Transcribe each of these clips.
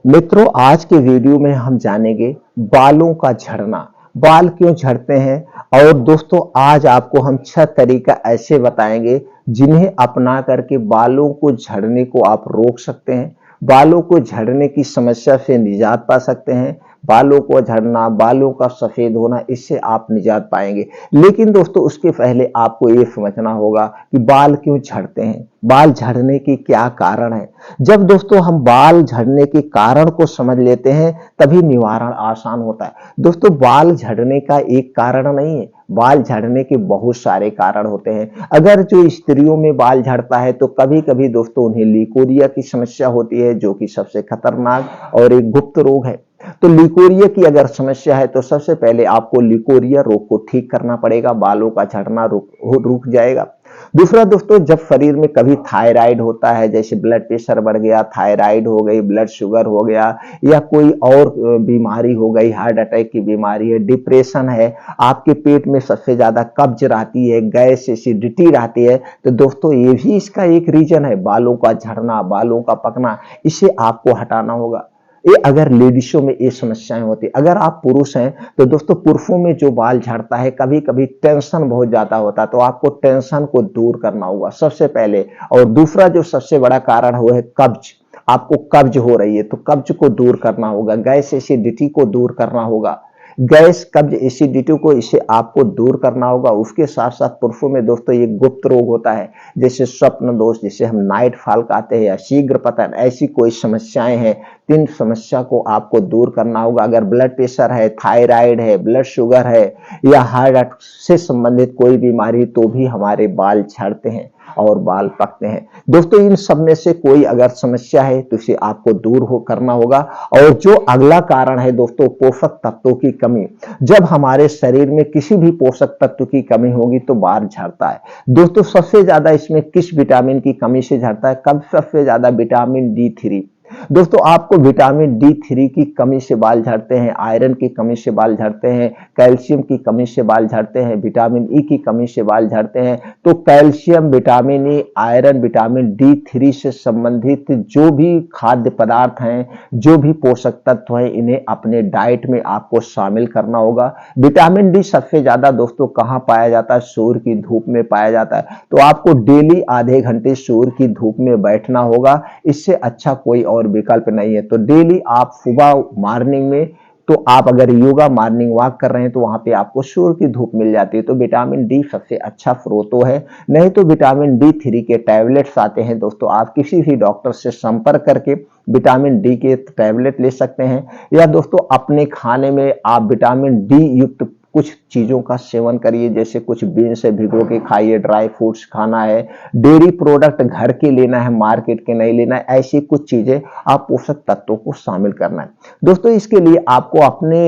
मित्रों, आज के वीडियो में हम जानेंगे बालों का झड़ना। बाल क्यों झड़ते हैं और दोस्तों आज आपको हम 6 तरीका ऐसे बताएंगे जिन्हें अपना करके बालों को झड़ने को आप रोक सकते हैं। बालों को झड़ने की समस्या से निजात पा सकते हैं। बालों को झड़ना, बालों का सफेद होना, इससे आप निजात पाएंगे। लेकिन दोस्तों उसके पहले आपको ये समझना होगा कि बाल क्यों झड़ते हैं, बाल झड़ने के क्या कारण है। जब दोस्तों हम बाल झड़ने के कारण को समझ लेते हैं तभी निवारण आसान होता है। दोस्तों बाल झड़ने का एक कारण नहीं है, बाल झड़ने के बहुत सारे कारण होते हैं। अगर जो स्त्रियों में बाल झड़ता है तो कभी कभी दोस्तों उन्हें लिकोरिया की समस्या होती है, जो कि सबसे खतरनाक और एक गुप्त रोग है। तो लिकोरिया की अगर समस्या है तो सबसे पहले आपको लिकोरिया रोग को ठीक करना पड़ेगा, बालों का झड़ना रुक जाएगा। दूसरा दोस्तों, जब शरीर में कभी थायराइड होता है, जैसे ब्लड प्रेशर बढ़ गया, थायराइड हो गई, ब्लड शुगर हो गया, या कोई और बीमारी हो गई, हार्ट अटैक की बीमारी है, डिप्रेशन है, आपके पेट में सबसे ज्यादा कब्ज रहती है, गैस एसिडिटी रहती है, तो दोस्तों ये भी इसका एक रीजन है, बालों का झड़ना, बालों का पकना। इसे आपको हटाना होगा। ये अगर लेडीजों में ये समस्याएं होती, अगर आप पुरुष हैं तो दोस्तों पुरुषों में जो बाल झड़ता है, कभी कभी टेंशन बहुत ज्यादा होता है, तो आपको टेंशन को दूर करना होगा सबसे पहले। और दूसरा जो सबसे बड़ा कारण वो है कब्ज। आपको कब्ज हो रही है तो कब्ज को दूर करना होगा, गैस एसिडिटी को दूर करना होगा। गैस कब्ज एसिडिटी को इसे आपको दूर करना होगा। उसके साथ साथ पुरुषों में दोस्तों ये गुप्त रोग होता है, जैसे स्वप्न दोष, जिसे हम नाइट फॉल कहते हैं, या शीघ्र पतन, ऐसी कोई समस्याएं हैं। 3 समस्या को आपको दूर करना होगा। अगर ब्लड प्रेशर है, थायराइड है, ब्लड शुगर है, या हार्ट से संबंधित कोई बीमारी, तो भी हमारे बाल झड़ते हैं और बाल पकते हैं। दोस्तों इन सब में से कोई अगर समस्या है तो इसे आपको दूर करना होगा। और जो अगला कारण है दोस्तों, पोषक तत्वों की कमी। जब हमारे शरीर में किसी भी पोषक तत्व की कमी होगी तो बाल झड़ता है। दोस्तों सबसे ज्यादा इसमें किस विटामिन की कमी से झड़ता है? कब सबसे ज्यादा? Vitamin D3। दोस्तों आपको विटामिन D3 की कमी से बाल झड़ते हैं, आयरन की कमी से बाल झड़ते हैं, कैल्शियम की कमी से बाल झड़ते हैं, विटामिन ई की कमी से बाल झड़ते हैं। तो calcium, vitamin E, iron, vitamin D3 से संबंधित जो भी खाद्य पदार्थ हैं, जो भी पोषक तत्व हैं, इन्हें अपने डाइट में आपको शामिल करना होगा। विटामिन डी सबसे ज्यादा दोस्तों कहाँ पाया जाता है? सूर्य की धूप में पाया जाता है। तो आपको डेली आधे घंटे सूर्य की धूप में बैठना होगा, इससे अच्छा कोई और विकल्प नहीं है। तो डेली आप सुबह मॉर्निंग में, तो आप अगर योगा मॉर्निंग वॉक कर रहे हैं तो वहां पे आपको सूर्य की धूप मिल जाती है। तो विटामिन डी सबसे अच्छा स्रोत है। नहीं तो विटामिन D3 के टैबलेट्स आते हैं दोस्तों, आप किसी भी डॉक्टर से संपर्क करके विटामिन डी के टैबलेट ले सकते हैं। या दोस्तों अपने खाने में आप विटामिन डी युक्त कुछ चीजों का सेवन करिए, जैसे कुछ बीन्स से भिगो के खाइए, ड्राई फ्रूट्स खाना है, डेयरी प्रोडक्ट घर के लेना है, मार्केट के नहीं लेना है। ऐसी कुछ चीजें आप पोषक तत्वों को शामिल करना है। दोस्तों इसके लिए आपको अपने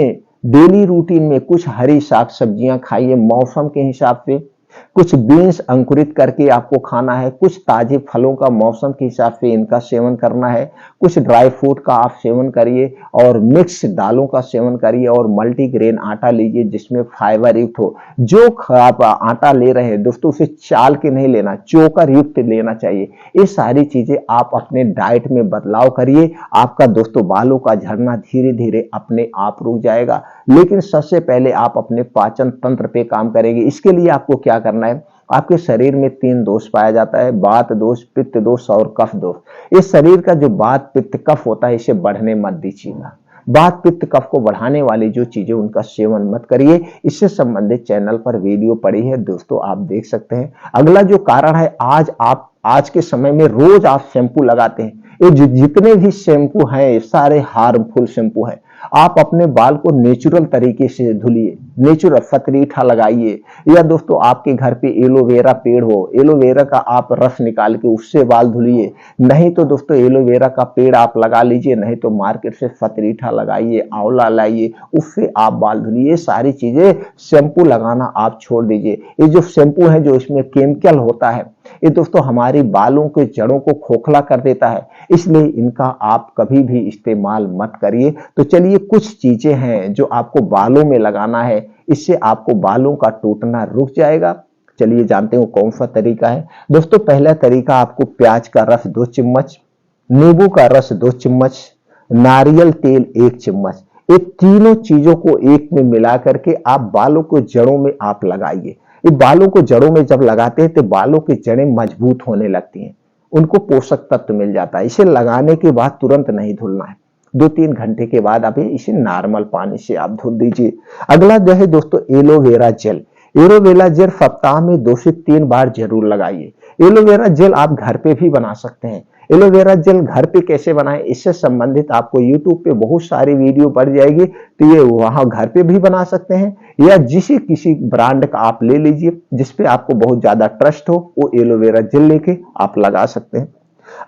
डेली रूटीन में कुछ हरी साग सब्जियां खाइए, मौसम के हिसाब से। कुछ बीन्स अंकुरित करके आपको खाना है, कुछ ताजे फलों का मौसम के हिसाब से इनका सेवन करना है, कुछ ड्राई फ्रूट का आप सेवन करिए, और मिक्स दालों का सेवन करिए, और मल्टीग्रेन आटा लीजिए जिसमें फाइबर युक्त हो। जो आप आटा ले रहे हैं दोस्तों उसे चाल के नहीं लेना, चोकर युक्त लेना चाहिए। ये सारी चीजें आप अपने डाइट में बदलाव करिए, आपका दोस्तों बालों का झड़ना धीरे धीरे अपने आप रुक जाएगा। लेकिन सबसे पहले आप अपने पाचन तंत्र पे काम करेंगे। इसके लिए आपको क्या करना है? आपके शरीर में 3 दोष पाया जाता है, वात दोष, पित्त दोष और कफ दोष। इस शरीर का जो वात पित्त कफ होता है इसे बढ़ने मत दीजिएगा। वात पित्त कफ को बढ़ाने वाली जो चीजें उनका सेवन मत करिए। इससे संबंधित चैनल पर वीडियो पड़ी है दोस्तों, आप देख सकते हैं। अगला जो कारण है, आज के समय में रोज आप शैम्पू लगाते हैं। ये जितने भी शैम्पू हैं सारे हार्मफुल शैम्पू हैं। आप अपने बाल को नेचुरल तरीके से धुलिए, नेचुरल फतरीठा लगाइए। या दोस्तों आपके घर पे एलोवेरा पेड़ हो, एलोवेरा का आप रस निकाल के उससे बाल धुलिए। नहीं तो दोस्तों एलोवेरा का पेड़ आप लगा लीजिए, नहीं तो मार्केट से फतरीठा लगाइए, आंवला लाइए, उससे आप बाल धुलिए। ये सारी चीजें, शैम्पू लगाना आप छोड़ दीजिए। ये जो शैम्पू है जो इसमें केमिकल होता है, ये दोस्तों हमारी बालों के जड़ों को खोखला कर देता है, इसलिए इनका आप कभी भी इस्तेमाल मत करिए। तो चलिए कुछ चीजें हैं जो आपको बालों में लगाना है, इससे आपको बालों का टूटना रुक जाएगा। चलिए जानते हो कौन सा तरीका है। दोस्तों पहला तरीका, आपको प्याज का रस 2 चम्मच, नींबू का रस 2 चम्मच, नारियल तेल 1 चम्मच। ये तीनों चीजों को एक में मिला करके आप बालों को जड़ों में आप लगाइए। ये बालों को जड़ों में जब लगाते हैं तो बालों की जड़ें मजबूत होने लगती हैं, उनको पोषक तत्व मिल जाता है। इसे लगाने के बाद तुरंत नहीं धुलना है, 2-3 घंटे के बाद आप इसे नॉर्मल पानी से आप धुल दीजिए। अगला जो है दोस्तों एलोवेरा जेल। एलोवेरा जेल सप्ताह में 2 से 3 बार जरूर लगाइए। एलोवेरा जेल आप घर पे भी बना सकते हैं। एलोवेरा जेल घर पे कैसे बनाएं, इससे संबंधित आपको YouTube पे बहुत सारी वीडियो पड़ जाएगी, तो ये वहां घर पे भी बना सकते हैं, या किसी ब्रांड का आप ले लीजिए जिसपे आपको बहुत ज्यादा ट्रस्ट हो, वो एलोवेरा जेल लेके आप लगा सकते हैं।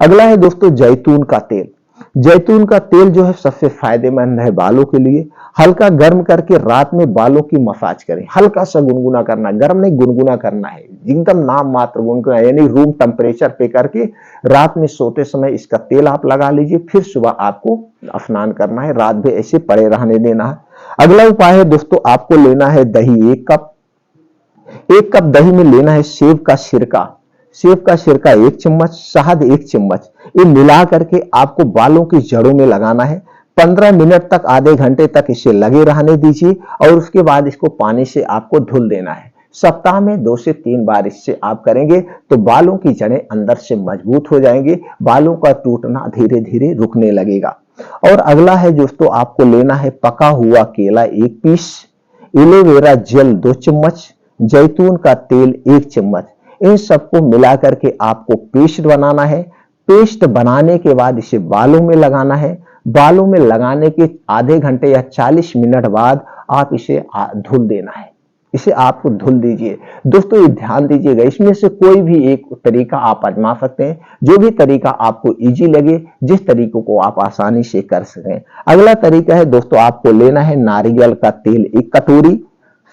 अगला है दोस्तों जैतून का तेल। जैतून का तेल जो है सबसे फायदेमंद है बालों के लिए। हल्का गर्म करके रात में बालों की मसाज करें, हल्का सा गुनगुना करना, गर्म नहीं गुनगुना करना है, एकदम नाम मात्र गुनगुना, यानी रूम टेम्परेचर पे करके रात में सोते समय इसका तेल आप लगा लीजिए, फिर सुबह आपको स्नान करना है, रात भर ऐसे पड़े रहने देना है। अगला उपाय है दोस्तों, आपको लेना है दही 1 कप। 1 कप दही में लेना है सेब का सिरका। सेब का सिरका 1 चम्मच, शहद 1 चम्मच, ये मिला करके आपको बालों की जड़ों में लगाना है। 15 मिनट तक, आधे घंटे तक इसे लगे रहने दीजिए और उसके बाद इसको पानी से आपको धुल देना है। सप्ताह में 2 से 3 बार इससे आप करेंगे तो बालों की जड़ें अंदर से मजबूत हो जाएंगे, बालों का टूटना धीरे धीरे रुकने लगेगा। और अगला है दोस्तों, आपको लेना है पका हुआ केला 1 पीस, एलोवेरा जेल 2 चम्मच, जैतून का तेल 1 चम्मच। इन सबको मिला करके आपको पेस्ट बनाना है। पेस्ट बनाने के बाद इसे बालों में लगाना है। बालों में लगाने के आधे घंटे या 40 मिनट बाद आप इसे धुल देना है। इसे आपको धुल दीजिए। दोस्तों ये ध्यान दीजिएगा, इसमें से कोई भी एक तरीका आप आजमा सकते हैं, जो भी तरीका आपको इजी लगे, जिस तरीकों को आप आसानी से कर सकें। अगला तरीका है दोस्तों, आपको लेना है नारियल का तेल 1 कटोरी,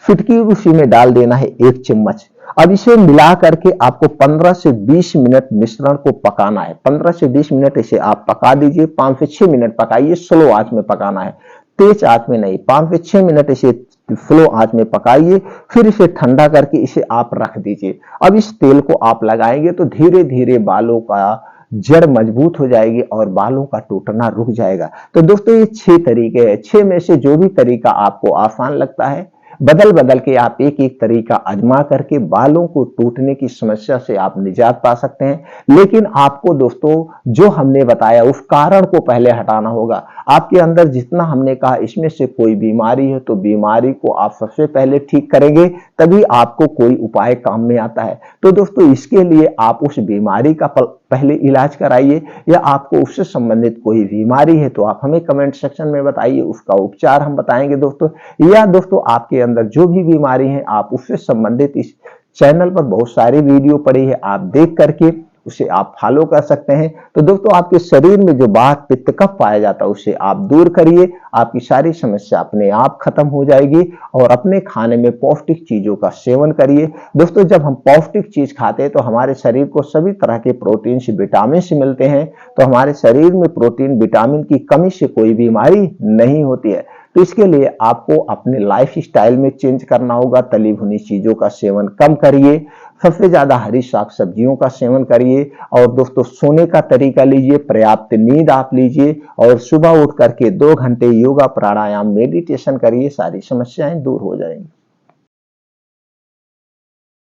फिटकी उसी में डाल देना है 1 चम्मच। अब इसे मिला करके आपको 15 से 20 मिनट मिश्रण को पकाना है। 15 से 20 मिनट इसे आप पका दीजिए, 5 से 6 मिनट पकाइए, स्लो आंच में पकाना है, तेज आंच में नहीं। 5 से 6 मिनट इसे स्लो आंच में पकाइए, फिर इसे ठंडा करके इसे आप रख दीजिए। अब इस तेल को आप लगाएंगे तो धीरे धीरे बालों का जड़ मजबूत हो जाएगी और बालों का टूटना रुक जाएगा। तो दोस्तों ये 6 तरीके हैं, 6 में से जो भी तरीका आपको आसान लगता है, बदल बदल के आप एक एक तरीका आजमा करके बालों को टूटने की समस्या से आप निजात पा सकते हैं। लेकिन आपको दोस्तों जो हमने बताया उस कारण को पहले हटाना होगा। आपके अंदर जितना हमने कहा इसमें से कोई बीमारी है तो बीमारी को आप सबसे पहले ठीक करेंगे, तभी आपको कोई उपाय काम में आता है। तो दोस्तों इसके लिए आप उस बीमारी का पहले इलाज कराइए, या आपको उससे संबंधित कोई बीमारी है तो आप हमें कमेंट सेक्शन में बताइए, उसका उपचार हम बताएंगे दोस्तों। या दोस्तों आपके अंदर जो भी बीमारी है आप उससे संबंधित इस चैनल पर बहुत सारी वीडियो पड़ी है, आप देख करके उसे आप फॉलो कर सकते हैं। तो दोस्तों आपके शरीर में जो वात पित्त कफ पाया जाता है उसे आप दूर करिए, आपकी सारी समस्या अपने आप खत्म हो जाएगी। और अपने खाने में पौष्टिक चीजों का सेवन करिए। दोस्तों जब हम पौष्टिक चीज खाते हैं तो हमारे शरीर को सभी तरह के प्रोटीन से विटामिन से मिलते हैं, तो हमारे शरीर में प्रोटीन विटामिन की कमी से कोई बीमारी नहीं होती है। तो इसके लिए आपको अपने लाइफ स्टाइल में चेंज करना होगा। तली भुनी चीजों का सेवन कम करिए, सबसे ज्यादा हरी साग सब्जियों का सेवन करिए, और दोस्तों सोने का तरीका लीजिए, पर्याप्त नींद आप लीजिए, और सुबह उठ करके 2 घंटे योगा प्राणायाम मेडिटेशन करिए, सारी समस्याएं दूर हो जाएंगी।